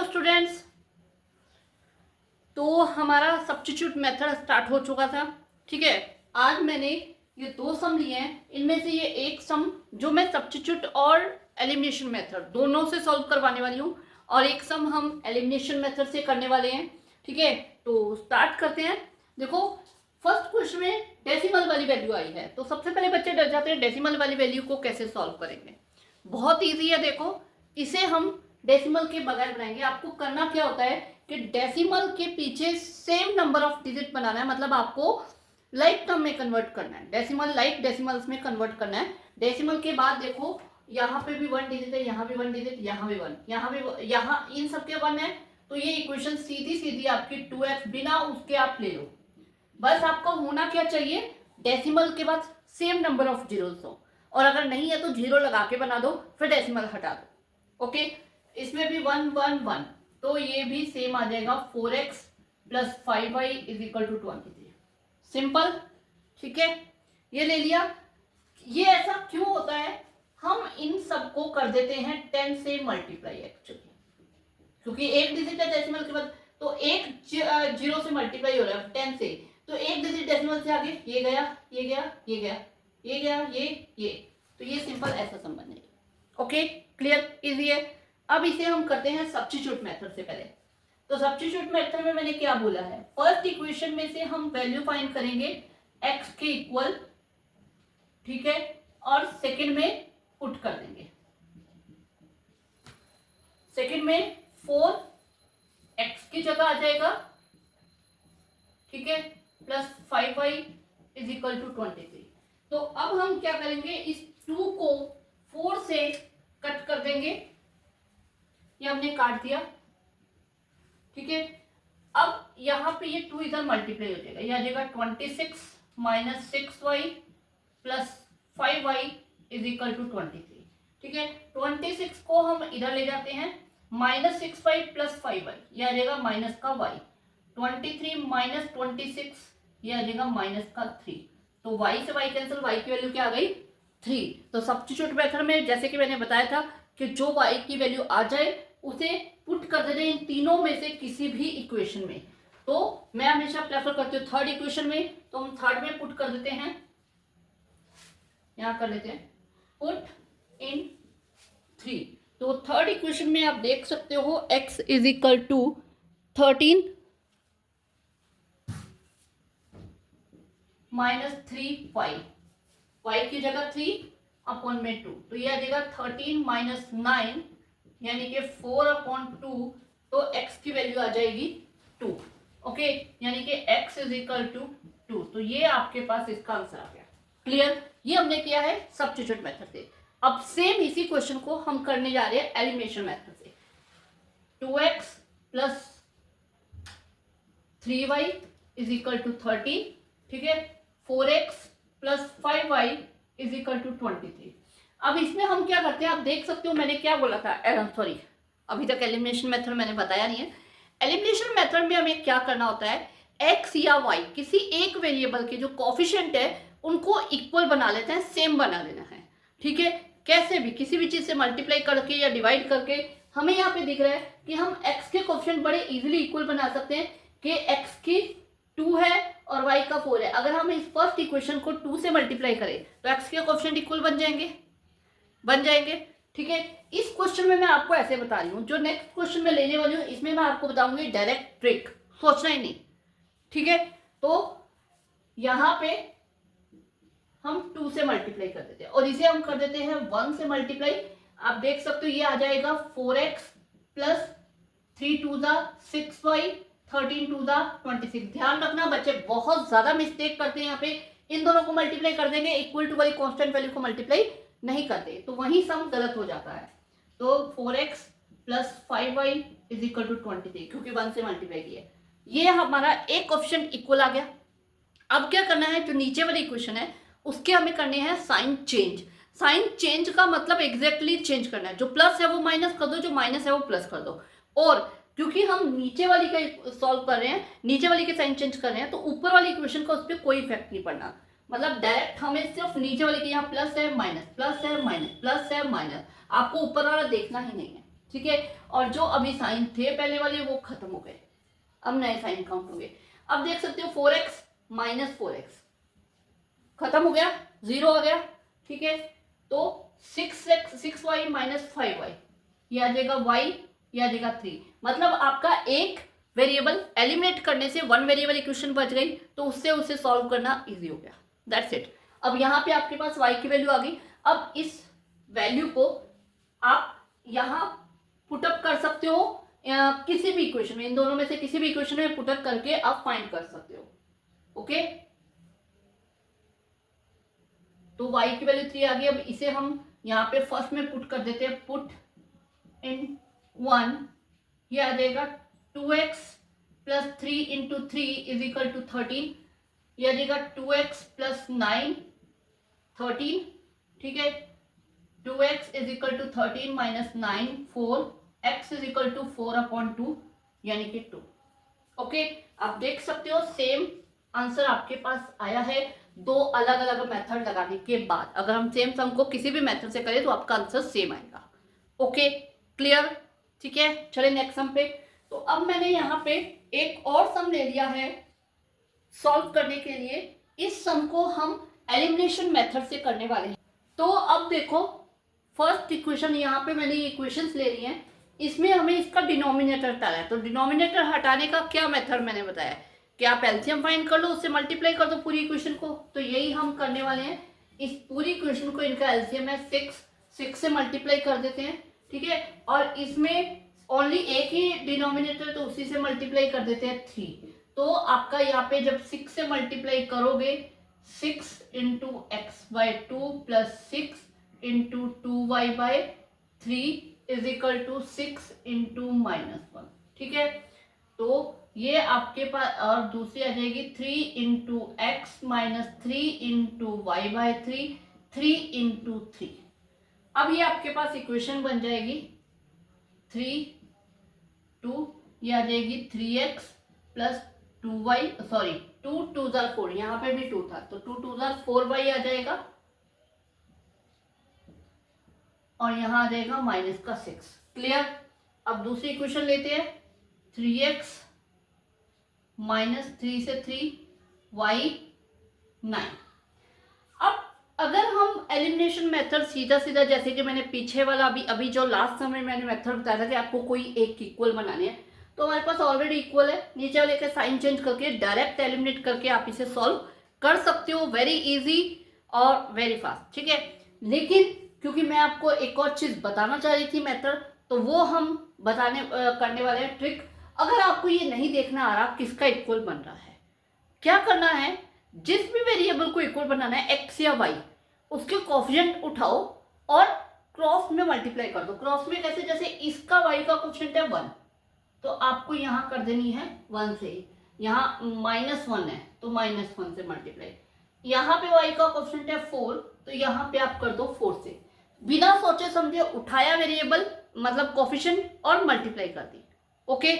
Students, तो हमारा substitute method start हो चुका था। ठीक है, आज मैंने ये दो सम लिए हैं। इनमें से ये एक सम जो मैं सब्स्टिट्यूट और एलिमिनेशन मेथड दोनों से सॉल्व करवाने वाली हूँ, और एक सम हम एलिमिनेशन मेथड से करने वाले हैं। ठीक है, तो स्टार्ट करते हैं। देखो, फर्स्ट क्वेश्चन में डेसिमल वाली वैल्यू आई है, तो सबसे पहले बच्चे डर जाते हैं डेसिमल वाली वैल्यू को कैसे सॉल्व करेंगे। बहुत ईजी है। देखो, इसे हम डेसिमल के बगैर बनाएंगे। आपको करना क्या होता है कि डेसिमल के पीछे सेम नंबर ऑफ डिजिट बनाना है, मतलब आपको लाइक टर्म में कन्वर्ट करना है। डेसिमल लाइक डेसिमल्स में कन्वर्ट करना है। डेसिमल के बाद देखो, यहाँ पे भी 1 डिजिट है, यहाँ भी 1 डिजिट, यहाँ भी 1, यहाँ भी, यहाँ इन सबके 1 है। तो ये इक्वेशन सीधी सीधी आपकी 2x बिना उसके आप ले लो। बस आपको होना क्या चाहिए, डेसिमल के बाद सेम नंबर ऑफ जीरोस हो, और अगर नहीं है तो जीरो लगा के बना दो, फिर डेसिमल हटा दो। ओके, इसमें भी 1 1 1, तो ये भी सेम आ जाएगा 4x plus 5y is equal to 23। Simple. ठीक है, ये ले लिया। ये ऐसा क्यों होता है, हम इन सबको कर देते हैं 10 से मल्टीप्लाई एक्चुअली, क्योंकि एक डिजिट है डेसिमल के बाद, तो एक जीरो से मल्टीप्लाई हो रहा है 10 से, तो एक डिजिट डेसिमल से आगे ये गया, ये गया, ये गया, ये गया, ये, तो ये सिंपल ऐसा संबंध है। ओके, क्लियर, इजी है। अब इसे हम करते हैं सब्स्टिट्यूट मेथड से पहले। तो सब्स्टिट्यूट मेथड में मैंने क्या बोला है, फर्स्ट इक्वेशन में से हम वैल्यू फाइंड करेंगे x के इक्वल, ठीक है, और सेकंड में पुट कर देंगे। सेकंड में 4x की जगह आ जाएगा, ठीक है, plus 5y is equal to 23। तो अब हम क्या करेंगे, इस 2 को 4 से कट कर देंगे, ये हमने काट दिया। ठीक है, अब यहां पे ये 2 इधर मल्टीप्लाई हो जाएगा, ये आ जाएगा 26 minus 6y plus 5y is equal to 23। ठीक है, 26 को हम इधर ले जाते हैं, माइनस 6y प्लस 5y, ये आ जाएगा माइनस का y, 23 माइनस 26, ये आ जाएगा माइनस का 3। तो y से y कैंसिल, y की वैल्यू क्या आ गई, 3। तो सब्स्टिट्यूट मेथड में जैसे कि मैंने बताया था कि जो y की वैल्यू आ जाए उसे पुट कर देना इन तीनों में से किसी भी इक्वेशन में। तो मैं हमेशा प्रेफर करती हूँ थर्ड इक्वेशन में, तो हम थर्ड में पुट कर देते हैं, यहां कर लेते हैं पुट इन 3। तो थर्ड इक्वेशन में आप देख सकते हो x is equal to 13 minus 3y, y की जगह 3 अपॉन में 2, तो ये आ जाएगा 13 माइनस 9 यानी कि 4/2, तो x की वैल्यू आ जाएगी 2। ओके, यानी कि x इज इक्वल टू 2। तो ये आपके पास इसका आंसर आ गया। क्लियर, ये हमने किया है सब्स्टिट्यूट मेथड से। अब सेम इसी क्वेश्चन को हम करने जा रहे हैं एलिमिनेशन मेथड से। 2x plus 3y is equal to 13, ठीक है, 4x plus 5y is equal to 23। अब इसमें हम क्या करते हैं, आप देख सकते हो मैंने क्या बोला था, सॉरी अभी तक एलिमिनेशन मेथड मैंने बताया नहीं है। एलिमिनेशन मेथड में हमें क्या करना होता है, x या y किसी एक वेरिएबल के जो कोफिशिएंट है उनको इक्वल बना लेते हैं, सेम बना लेना है। ठीक है, कैसे भी किसी भी चीज से मल्टीप्लाई करके या डिवाइड करके। हमें यहाँ पे दिख रहा है कि हम x के कोफिशिएंट बड़े इजीली इक्वल बना सकते हैं कि x की 2 है और y का 4 है। अगर हम इस फर्स्ट इक्वेशन को 2 से मल्टीप्लाई करें तो x के कोफिशिएंट इक्वल बन जाएंगे। ठीक है, इस क्वेश्चन में मैं आपको ऐसे बता रही हूँ, जो नेक्स्ट क्वेश्चन में लेने वाली हूँ इसमें मैं आपको बताऊंगी डायरेक्ट ट्रिक, सोचना ही नहीं। ठीक है, तो यहां पे हम 2 से मल्टीप्लाई कर देते हैं और इसे हम कर देते हैं 1 से मल्टीप्लाई। आप देख सकते हो ये आ जाएगा 4x प्लस 3 2 6y 13 2 26। ध्यान रखना बच्चे बहुत ज्यादा मिस्टेक करते हैं यहाँ पे, इन दोनों को मल्टीप्लाई कर देंगे, इक्वल टू वाली कांस्टेंट वैल्यू को मल्टीप्लाई नहीं करते, तो वही सम गलत हो जाता है। तो 4x plus 5y is equal to 23, क्योंकि 1 से मल्टीप्लाई किया, ये हमारा एक ऑप्शन इक्वल आ गया। अब क्या करना है, जो नीचे वाली इक्वेशन है उसके हमें करने हैं साइन चेंज। साइन चेंज का मतलब एग्जैक्टली चेंज करना है, जो प्लस है वो माइनस कर दो, जो माइनस है वो प्लस कर दो। और क्योंकि हम नीचे वाली का सॉल्व कर रहे हैं, नीचे वाली के साइन चेंज कर रहे हैं, तो ऊपर वाली इक्वेशन का उस पर कोई इफेक्ट नहीं पड़ना। मतलब डायरेक्ट हमें सिर्फ नीचे वाले के यहाँ प्लस है माइनस, प्लस है माइनस, प्लस है माइनस, आपको ऊपर वाला देखना ही नहीं है। ठीक है। और जो अभी साइन थे पहले वाले वो खत्म हो गए, अब नए साइन काउंट होंगे। अब देख सकते हो 4x माइनस 4x खत्म हो गया, 0 आ गया, ठीक है। तो 6y माइनस 5y ये आ जाएगा y, ये आ जाएगा 3। मतलब आपका एक वेरिएबल एलिमिनेट करने से वन वेरिएबल इक्वेशन बच गई, तो उससे उसे सॉल्व करना इजी हो गया, दैट्स इट। अब यहाँ पे आपके पास y की वैल्यू आ गई। अब इस वैल्यू को आप यहाँ पुटअप कर सकते हो किसी भी इक्वेशन में, इन दोनों में से किसी भी इक्वेशन में पुटअप करके आप फाइंड कर सकते हो, ओके। तो y की वैल्यू 3 आ गई। अब इसे हम यहाँ पे फर्स्ट में पुट कर देते हैं, पुट इन 1, ये आ जाएगा 2x plus 3 into 3 is equal to 13, ये आ जाएगा 2x प्लस 9 13, ठीक है। 2x is equal to 13 minus 9 4, x is equal to 4/2 यानी कि 2, ओके। आप देख सकते हो सेम आंसर आपके पास आया है दो अलग अलग मेथड लगाने के बाद। अगर हम सेम सम को किसी भी मेथड से करें तो आपका आंसर सेम आएगा, ओके, क्लियर, ठीक है। चलिए नेक्स्ट सम पे। तो अब मैंने यहाँ पे एक और सम ले लिया है सॉल्व करने के लिए। इस सम को हम एलिमिनेशन मेथड से करने वाले हैं। तो अब देखो फर्स्ट इक्वेशन, यहाँ पे मैंने इक्वेशंस ले ली हैं, इसमें हमें इसका डिनोमिनेटर हटाना है। तो डिनोमिनेटर हटाने का क्या मेथड मैंने बताया कि आप एलसीएम फाइंड कर लो, उससे मल्टीप्लाई कर दो पूरी इक्वेशन को। तो यही हम करने वाले हैं। इस पूरी इक्वेशन को, इनका एलसीएम है 6 से मल्टीप्लाई कर देते हैं, ठीक है। और इसमें ओनली एक ही डिनोमिनेटर, तो उसी से मल्टीप्लाई कर देते हैं 3। तो आपका यहाँ पे जब 6 से मल्टीप्लाई करोगे 6 into x by 2 plus 6 into 2y/3 is equal to 6 into -1, ठीक है। तो ये आपके पास, और दूसरी आ जाएगी 3 into x minus 3 into y/3 3 into 3। अब ये आपके पास इक्वेशन बन जाएगी 3 2, ये आ जाएगी 3x प्लस 2y, सॉरी 2 2 4, यहाँ पे भी 2 था तो 2 2 4y आ जाएगा, और यहाँ आ जाएगा माइनस का 6, क्लियर। अब दूसरी इक्वेशन लेते हैं 3x माइनस 3 से 3y 9। अब अगर हम एलिमिनेशन मेथड सीधा सीधा, जैसे कि मैंने पीछे वाला अभी जो लास्ट समय मैंने मेथड बताया था कि आपको कोई एक इक्वल बनाने हैं, तो हमारे पास ऑलरेडी इक्वल है, नीचे वाले का साइन चेंज करके डायरेक्ट एलिमिनेट करके आप इसे सॉल्व कर सकते हो, वेरी इजी और वेरी फास्ट, ठीक है। लेकिन क्योंकि मैं आपको एक और चीज बताना चाह रही थी मेथड, तो वो हम करने वाले हैं ट्रिक। अगर आपको ये नहीं देखना आ रहा किसका इक्वल बन रहा है, क्या करना है, जिस भी वेरिएबल को इक्वल बनाना है एक्स या वाई, उसके कोफिशिएंट उठाओ और क्रॉस में मल्टीप्लाई कर दो। क्रॉस में कैसे, जैसे इसका वाई का कोफिशिएंट है 1, तो आपको यहाँ कर देनी है 1 से, यहाँ -1 है तो -1 से मल्टीप्लाई। यहाँ पे वाई का कोफिशिएंट है 4, तो यहाँ पे आप कर दो 4 से, बिना सोचे समझे उठाया वेरिएबल मतलब कोफिशिएंट और मल्टीप्लाई कर दी, ओके।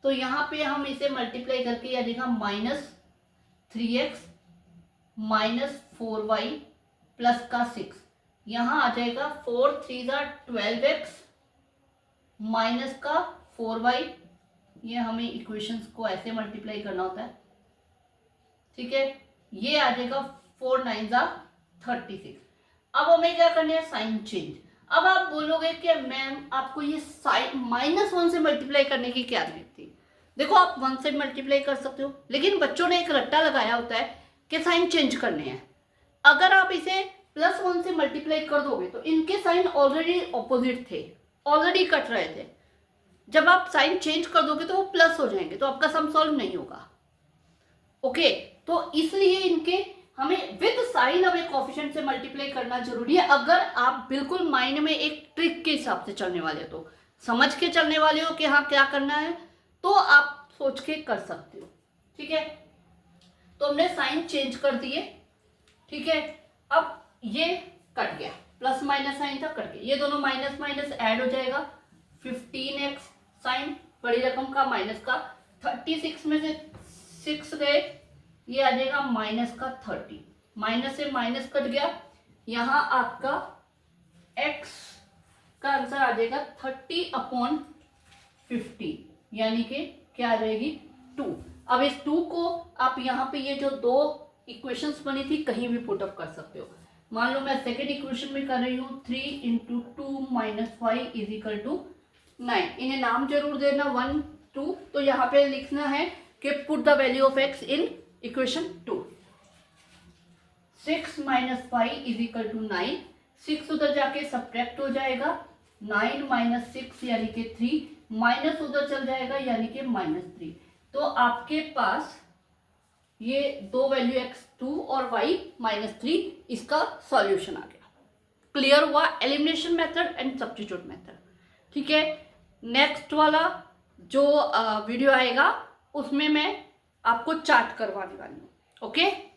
तो यहाँ पे हम इसे मल्टीप्लाई करके आ जाएगा -3x माइनस 4y प्लस का 6, यहाँ आ जाएगा 4 3 12x माइनस का 4y। ये हमें इक्वेशंस को ऐसे मल्टीप्लाई करना होता है, ठीक है। ये आ जाएगा 4 9 36। अब हमें क्या करना है, साइन चेंज। अब आप बोलोगे कि मैम आपको ये साइन -1 से मल्टीप्लाई करने की क्या जरूरत थी। देखो आप 1 से मल्टीप्लाई कर सकते हो, लेकिन बच्चों ने एक रट्टा लगाया होता है कि साइन चेंज करने हैं। अगर आप इसे +1 से मल्टीप्लाई कर दोगे तो इनके साइन ऑलरेडी ऑपोजिट थे, ऑलरेडी कट रहे थे। जब आप साइन चेंज कर दोगे तो वो प्लस हो जाएंगे, तो आपका सम सॉल्व नहीं होगा, ओके। तो इसलिए इनके हमें विद साइन अब एक कोफिशिएंट से मल्टीप्लाई करना जरूरी है। अगर आप बिल्कुल माइंड में एक ट्रिक के हिसाब से चलने वाले हो, तो समझ के चलने वाले हो कि हाँ क्या करना है, तो आप सोच के कर सकते हो, ठीक है। तो हमने साइन चेंज कर दिए, ठीक है। अब ये कट गया, प्लस माइनस साइन था कट गया, ये दोनों माइनस माइनस ऐड हो जाएगा, 15x साइन बड़ी रकम का माइनस का 36 में से 6 गए, ये आ जाएगा माइनस का 30, माइनस से माइनस कट गया, यहाँ आपका x का आंसर आ जाएगा 30/50, यानी कि क्या आ जाएगी 2। अब इस 2 को आप यहाँ पे ये जो दो इक्वेशंस बनी थी कहीं भी पुटअप कर सकते हो। मान लो मैं सेकेंड इक्वेशन में कर रही हूँ 3 × 2 - 5 = 9। इन्हें नाम जरूर देना 1 2। तो यहाँ पे लिखना है कि put the value of x in equation 2। 6 - 5 = 9। 6 उधर जाके सब्ट्रैक्ट हो जाएगा, 9 - 6 यानी कि 3, माइनस उधर चल जाएगा यानी कि -3। तो आपके पास ये दो वैल्यू x2 और y -3, इसका सॉल्यूशन आ गया। क्लियर हुआ elimination method and substitute method. ठीक है, नेक्स्ट वाला जो वीडियो आएगा उसमें मैं आपको चार्ट करवाने वाली हूँ। ओके।